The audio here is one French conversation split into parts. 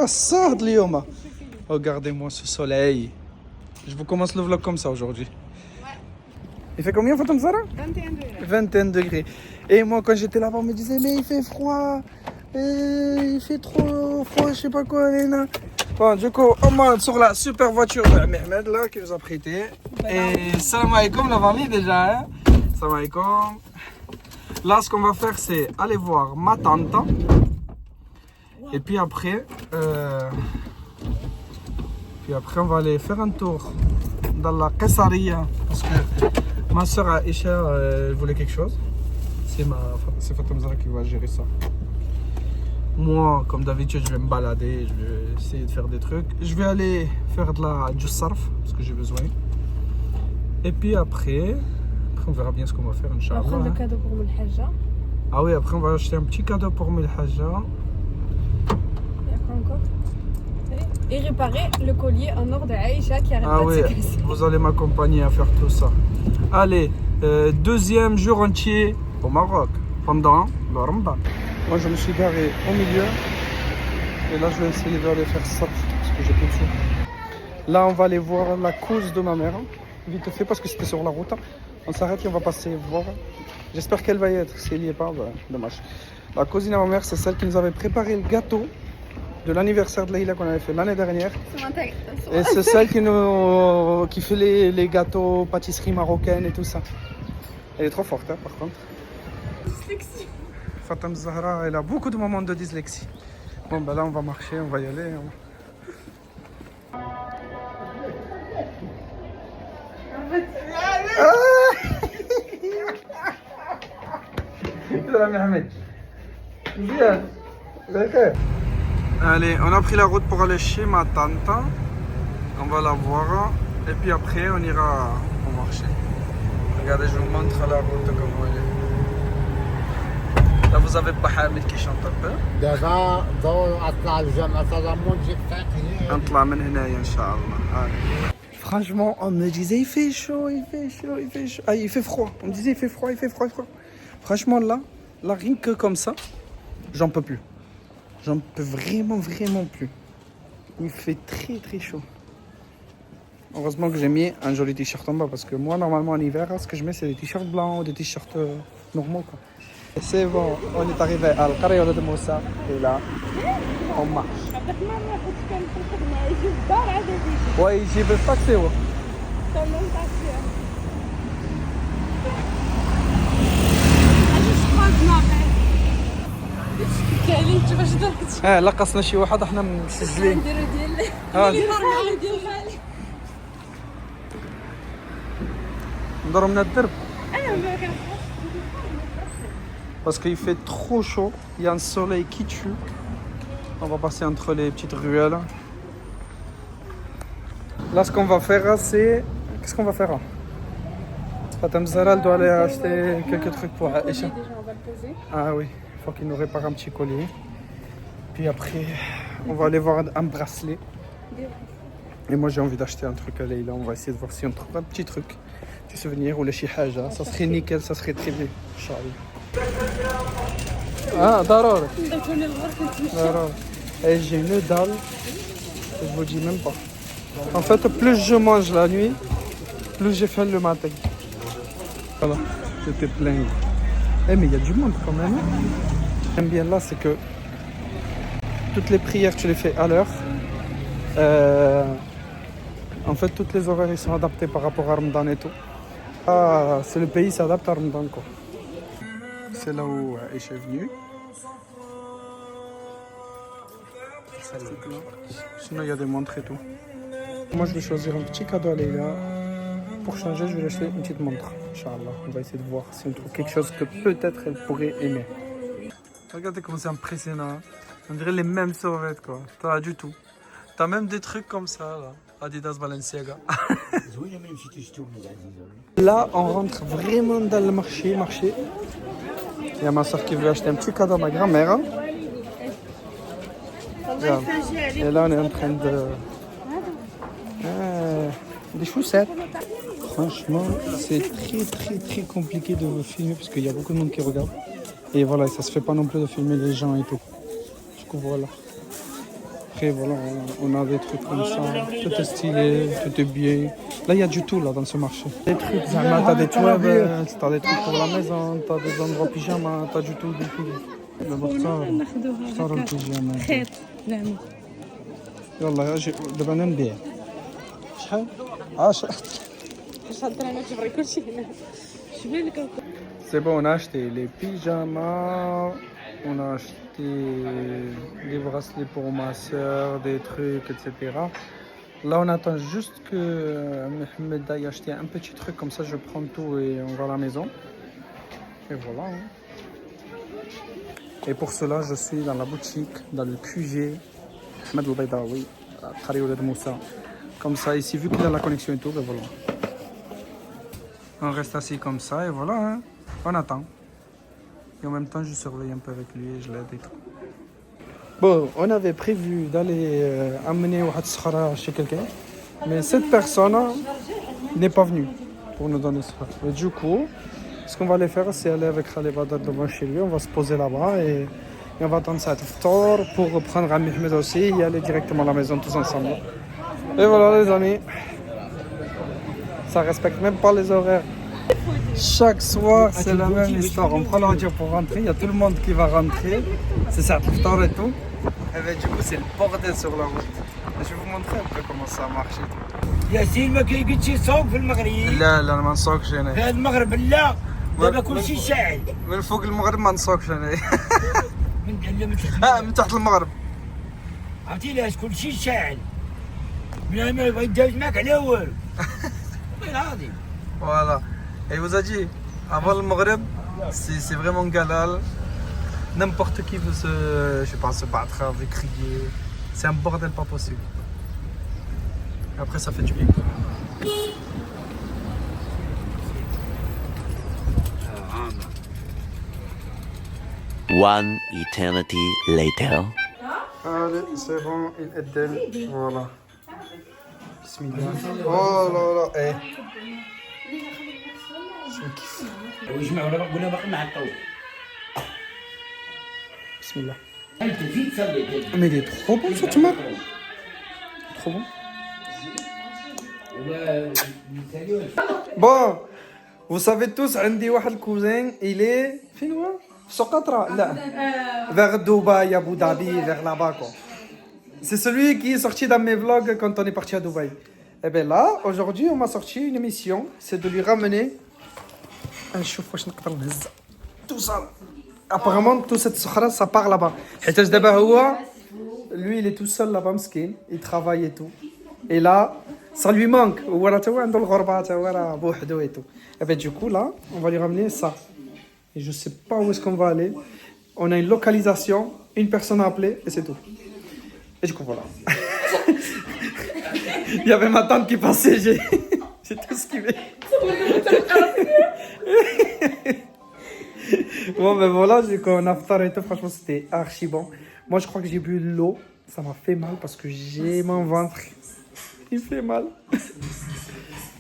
الصهد اليوم. Regardez-moi ce soleil. Je vous commence le vlog comme ça aujourd'hui. Il fait combien, Fatem Zahra? 21 degrés. 21 degrés. Et moi, quand j'étais là-bas, on me disait, mais il fait froid. Il fait trop froid, je sais pas quoi. Bon, du coup, on monte sur la super voiture de Mehmed, là, qui nous a prêté. Et salam alaikum, la famille, déjà. Hein? Salam alaikum. Là, ce qu'on va faire, c'est aller voir ma tante. Et puis après, on va aller faire un tour dans la Qessaria. Parce que ma soeur Aïcha, elle voulait quelque chose. C'est Fatem Zahra qui va gérer ça. Moi, comme d'habitude, je vais me balader, je vais essayer de faire des trucs. Je vais aller faire du surf, parce que j'ai besoin. Et puis après, on verra bien ce qu'on va faire, Inch'Allah. On va prendre le cadeau pour Moulhaja. Ah oui, après on va acheter un petit cadeau pour Moulhaja. Et après encore. Et réparer le collier en or de Aïcha qui arrête Ah pas oui, de se casser. vous allez m'accompagner à faire tout ça. Allez, deuxième jour entier au Maroc, pendant le Ramadan. Moi je me suis garé au milieu. Et là je vais essayer d'aller faire ça, parce que j'ai plus de sous. Là on va aller voir la cousine de ma mère, vite fait, parce que c'était sur la route. On s'arrête et on va passer voir. J'espère qu'elle va y être. Si elle n'y est pas, bah, dommage. La cousine à ma mère, c'est celle qui nous avait préparé le gâteau de l'anniversaire de Leïla qu'on avait fait l'année dernière. Et c'est celle qui fait les gâteaux, pâtisseries marocaines et tout ça. Elle est trop forte, hein, par contre. Dyslexie. Fatem Zahra, elle a beaucoup de moments de dyslexie. Bon, ben là, on va marcher, on va y aller. Allez, on a pris la route pour aller chez ma tante. On va la voir. Et puis après, on ira au marché. Regardez, je vous montre la route comment elle est. Là, vous avez Bahamid qui chante un peu. دابا دور اطلع الجامعة تضامن جيب فقيه. نطلع من هنايا ان شاء الله. Franchement, on me disait il fait chaud, il fait chaud, il fait chaud. Ah, il fait froid. On me disait il fait froid, il fait froid, il fait froid. Franchement, là, rien que comme ça, j'en peux plus. J'en peux vraiment plus. Il fait très chaud. Heureusement que j'ai mis un joli t-shirt en bas parce que moi, normalement, en hiver, ce que je mets, c'est des t-shirts blancs ou des t-shirts normaux, quoi. Et c'est bon, on est arrivé à Al-Qarya de Moussa et là, on marche. Ouais, j'y veux pas que c'est où. لقصنا شي واحد احنا مسجلين. ندورو من الدرب. Parce qu'il fait trop chaud, il y a un soleil qui tue. On va passer entre les petites ruelles. Là, ce qu'on va faire, c'est... Qu'est-ce qu'on va faire? Fatem Zahra doit aller acheter quelques trucs pour Aïcha. Ah oui, il faut qu'il nous répare un petit collier. Puis après, on va aller voir un bracelet. Et moi, j'ai envie d'acheter un truc à Leïla. On va essayer de voir si on trouve un petit truc, petit souvenir ou le chihaja. Ça serait nickel, ça serait très bien. Inch'Allah. Ah, ضروري. Et j'ai une dalle, je vous dis même pas. En fait, plus je mange la nuit, plus j'ai faim le matin. Voilà, j'étais plein. Eh mais il y a du monde quand même. Ce que j'aime bien là, c'est que toutes les prières, tu les fais à l'heure. En fait, toutes les horaires, ils sont adaptés par rapport à Ramadan et tout. Ah, c'est le pays s'adapte à Ramadan, quoi. C'est là où Aïcha est venue. Sinon, il y a des montres et tout. Moi, je vais choisir un petit cadeau à Leïla. Pour changer, je vais lui acheter une petite montre. Inch'Allah. On va essayer de voir si on trouve quelque chose que peut-être elle pourrait aimer. Regardez comment c'est impressionnant. On dirait les mêmes sauvettes, quoi. T'as du tout. T'as même des trucs comme ça, là. Adidas Balenciaga. Là, on rentre vraiment dans le marché. Il y a ma soeur qui veut acheter un petit cadeau à ma grand-mère. Et là, on est en train de... des chaussettes. Franchement, c'est très compliqué de filmer parce qu'il y a beaucoup de monde qui regarde. Et voilà, ça se fait pas non plus de filmer les gens et tout. Du coup, voilà. Après, voilà, on a des trucs comme ça. Tout est stylé, tout est bien. Là, il y a du tout là dans ce marché. Des trucs, t'as des toilettes, t'as des trucs pour la maison, t'as des endroits pyjama, t'as du tout, du tout. اختار البيجامه خيط نعم يلا اجي دابا انا نبيع شحال 10 انا تبغي كلشي هنا شبيه لك C'est bon, on a acheté les pyjamas, on a acheté des bracelets pour ma soeur, des trucs, etc. Là, on attend juste que Mohamed aille acheter un petit truc, comme ça je prends tout et on va à la maison. Et voilà. Hein. Et pour cela, je suis dans la boutique, dans le QG, Ahmed El Baydawi, à Khari Ouled Moussa. Comme ça, ici, vu qu'il y a la connexion et tout, ben voilà. On reste assis comme ça et voilà. Hein. On attend. Et en même temps, je surveille un peu avec lui et je l'aide et tout. Bon, on avait prévu d'aller amener Ouad Skhara chez quelqu'un. Mais cette personne n'est pas venue pour nous donner ça. Et du coup, ce qu'on va aller faire, c'est aller avec Khalid Badar devant chez lui. On va se poser là-bas et on va attendre ça à Ftor pour prendre Ami Ahmed aussi et aller directement à la maison tous ensemble. Et voilà les amis. Ça respecte même pas les horaires. Chaque soir, c'est la même histoire. On prend la voiture pour rentrer, il y a tout le monde qui va rentrer. C'est ça, Ftor et tout. Et bien, du coup, c'est le bordel sur la route. Je vais vous montrer un peu comment ça marche et tout. ياسين ما كيقدش يسوق في المغرب. لا لا ما نسوقش في هنا. هذا المغرب لا دابا كلشي شاعل. من فوق المغرب ما نسوقش هنا. من تحت من تحت المغرب. عرفتي علاش كلشي شاعل. بلا ما يبغي يتجاوز معك على والو. والله العظيم. Voilà. Et il vous a dit, avant le Maghreb, c'est vraiment galal. N'importe qui veut se battre, veut crier. C'est un bordel pas possible. Et après, ça fait du bien. One eternity later. Allez, c'est bon, il est d'elle. Voilà. Bismillah. Oh là là, eh. ويجمعوا ولا باقي مع الطول. Bismillah. انت زيد صلي. Mais il est trop bon ce tomate. Trop bon. Bon, vous savez tous, عندي واحد الكوزين, il est فين هو؟ سقطرى لا vers Dubaï, Abu Dhabi, vers là-bas quoi. C'est celui qui est sorti dans mes vlogs quand on est parti à Dubaï. Et bien là, aujourd'hui, on m'a sorti une émission, c'est de lui ramener نشوف واش نقدر نهز tout ça. Apparemment, toute cette sokhra, ça part là-bas. حيتاش دابا هو lui, il est tout seul là-bas, مسكين, il travaille et tout. Et là, ça lui manque. هو راه تا هو عنده الغربة, تا هو راه بوحدو et tout. Et bien du coup, là, on va lui ramener ça. Et je sais pas où est-ce qu'on va aller. On a une localisation, une personne à appeler et c'est tout. Et du coup, voilà. Il y avait ma tante qui passait, j'ai tout esquivé. Bon, ben voilà, quand on a fait et tout, franchement, c'était archi bon. Moi, je crois que j'ai bu de l'eau. Ça m'a fait mal parce que j'ai mon ventre. Il fait mal.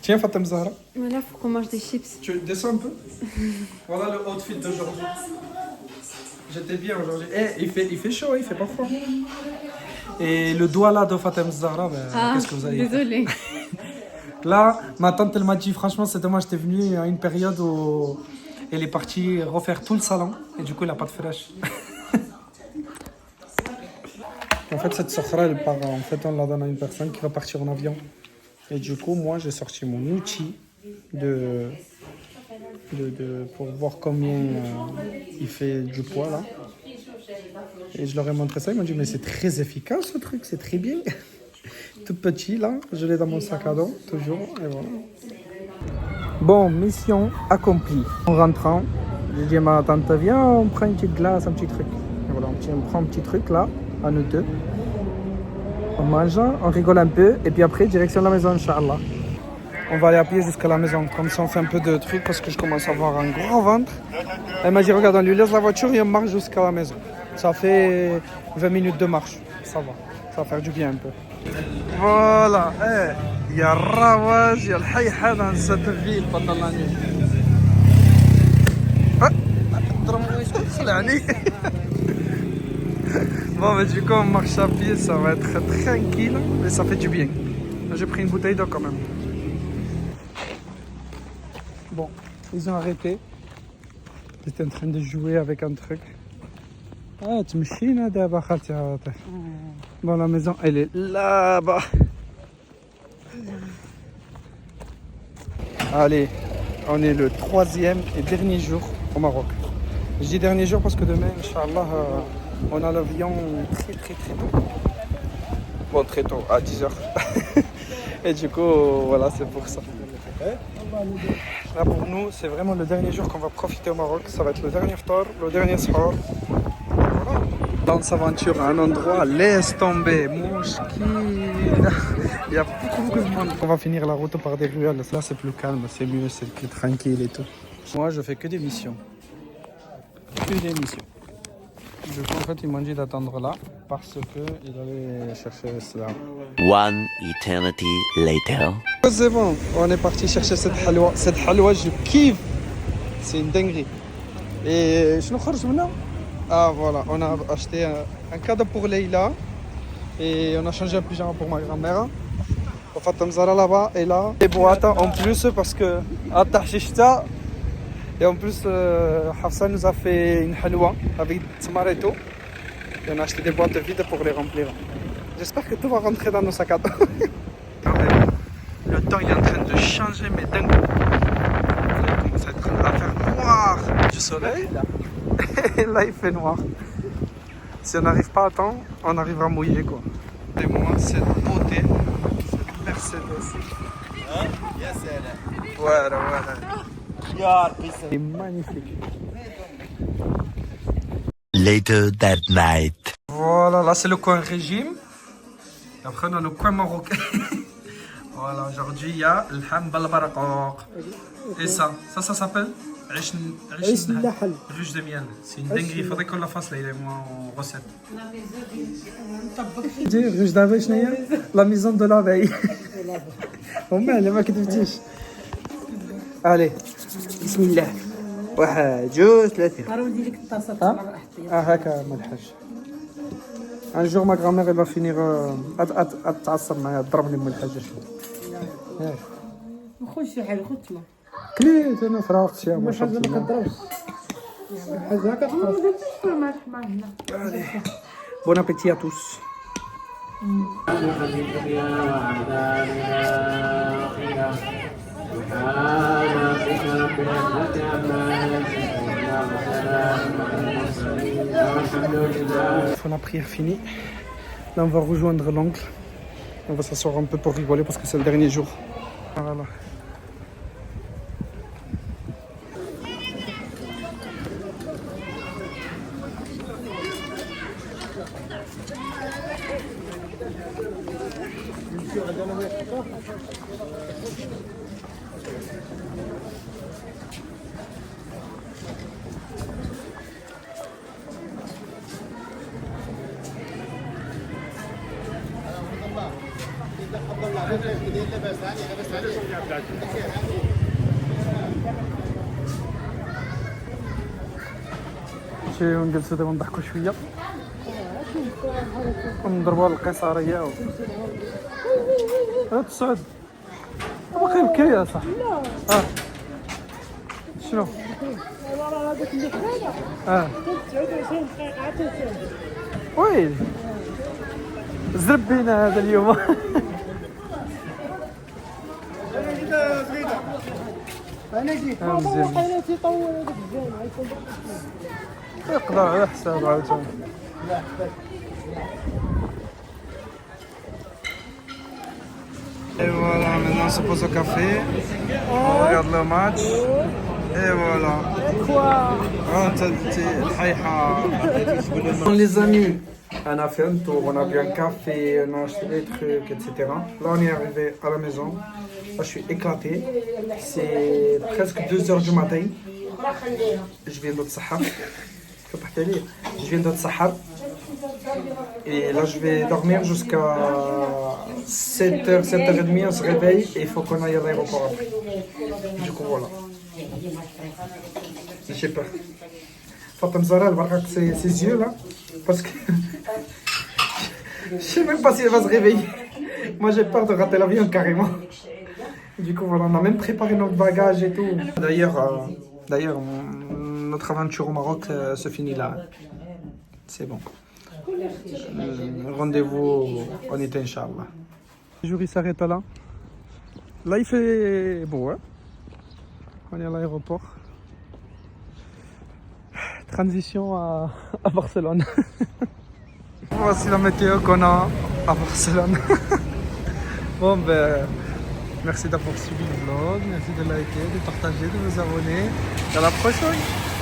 Tiens, Fatem Zahra. Mais là, faut qu'on mange des chips. Tu descends un peu. Voilà le outfit d'aujourd'hui. J'étais bien aujourd'hui. Eh, il fait chaud, il fait pas froid. Et le doigt là de Fatem Zahra, ben, qu'est-ce que vous avez Désolée. Là, ma tante, elle m'a dit, franchement, c'était moi, j'étais venu à une période où elle est partie refaire tout le salon. Et du coup, elle n'a pas de fraîche. En fait, cette sokhra, elle part, en fait, on la donne à une personne qui va partir en avion. Et du coup, moi, j'ai sorti mon outil pour voir combien il fait du poids, là. Et je leur ai montré ça, ils m'ont dit, mais c'est très efficace, ce truc, c'est très bien. Tout petit, là, je l'ai dans mon sac à dos, toujours, et voilà. Bon, mission accomplie. En rentrant, j'ai dit à ma tante, viens, on prend une petite glace, un petit truc. Et voilà, on prend un petit truc, là, à nous deux. On mange, on rigole un peu, et puis après, direction la maison, Inch'Allah. On va aller à pied jusqu'à la maison, comme ça on fait un peu de trucs, parce que je commence à avoir un gros ventre. Elle m'a dit, regarde, on lui laisse la voiture et on marche jusqu'à la maison. Ça fait 20 minutes de marche, ça va. Ça va faire du bien un peu. Voilà, il y a Rawaz, il y a le Hayha dans cette ville pendant la nuit. Bon, mais du coup, on marche à pied, ça va être tranquille, mais ça fait du bien. J'ai pris une bouteille d'eau quand même. Bon, ils ont arrêté. Ils étaient en train de jouer avec un truc. Ah, tu me chines d'abord, bon, la maison, elle est là-bas. Allez, on est le 3e et dernier jour au Maroc. Je dis dernier jour parce que demain, Inch'Allah, on a l'avion très tôt. Bon, très tôt, à 10h. Et du coup, voilà, c'est pour ça. Là, pour nous, c'est vraiment le dernier jour qu'on va profiter au Maroc. Ça va être le dernier ftar, le dernier sahar. Voilà. Là, on s'aventure à un endroit, laisse tomber, mouchkine. Il y a beaucoup de monde. On va finir la route par des ruelles. Là, c'est plus calme, c'est mieux, c'est plus tranquille et tout. Moi, je fais que des missions. Que des missions. Du coup, en fait, ils m'ont dit d'attendre là parce qu'ils allaient chercher cela. One eternity later. C'est bon, on est parti chercher cette halwa. Cette halwa, je kiffe. C'est une dinguerie. Et je nous maintenant. Ah voilà, on a acheté un cadeau pour Leïla. Et on a changé un pyjama pour ma grand-mère. On fait Tamzara là-bas et là. Et boîtes en plus parce que à Tahchishta. Et en plus, Hafsa nous a fait une halwa avec Tmar et tout. Et on a acheté des boîtes vides pour les remplir. J'espère que tout va rentrer dans nos sacs à dos. Le temps il est en train de changer, mais dingue. Il commence à faire noir du soleil. Et là, il fait noir. Si on n'arrive pas à temps, on arrivera mouillé quoi. Et moi, cette beauté, cette Mercedes. Voilà. C'est magnifique. Later that night. Voilà, là c'est le coin régime. Et après on a le coin marocain. Voilà, aujourd'hui il y a le ham balbarakouk. Et ça s'appelle Riche de miel. C'est une dinguerie, il faudrait qu'on la fasse là, il est moins en recette. Riche d'abeille, la maison de l'abeille. Oh man, les mecs de allez, bismillah. واحد جوج ثلاثة. هكا ما الحاج. Un jour ma grand-mère elle va finir تتعصب معايا تضربني من الحاجة. خذ شي حاجة خذ تما. كليت انا فرغت شي ما شاء الله. ما كضربش. الحاجة هكا Bon appétit à tous. La prière finie. Là on va rejoindre l'oncle. On va s'asseoir un peu pour rigoler parce que c'est le dernier jour. Voilà. نمشيو نجلسو دابا نضحكو شويه ونضربو القيصريه تسعود باقي بكري يا صاحبي لا شنو هذاك اللي حنا 29 دقيقة عاد ويلي زرب بينا هذا اليوم انا جيت مزيان بقينا تيطول هذاك الجامع يكون يقدر على حساب عاوتاني Et voilà, maintenant on se pose au café, on regarde le match, et voilà. Les amis, on a fait un tour, on a bu un café, on a acheté des trucs, etc. Là on est arrivé à la maison, là je suis éclaté, c'est presque 2h du matin, je viens de Sahar, je viens de Sahar. Et là, je vais dormir jusqu'à 7h, 7h30, on se réveille et il faut qu'on aille à l'aéroport après. Du coup, voilà. Je sais pas. Fatem Zara, elle va regarder ses yeux là. Parce que. Je sais même pas si elle va se réveiller. Moi j'ai peur de rater l'avion carrément. Du coup voilà, on a même préparé notre bagage et tout. D'ailleurs, notre aventure au Maroc se finit là. C'est bon. Rendez-vous en été, Inch'Allah. Le jour il s'arrête là. Là il fait beau, hein. On est à l'aéroport. Transition à Barcelone. Voici la météo qu'on a à Barcelone. Bon ben, merci d'avoir suivi le vlog, merci de liker, de partager, de vous abonner. À la prochaine.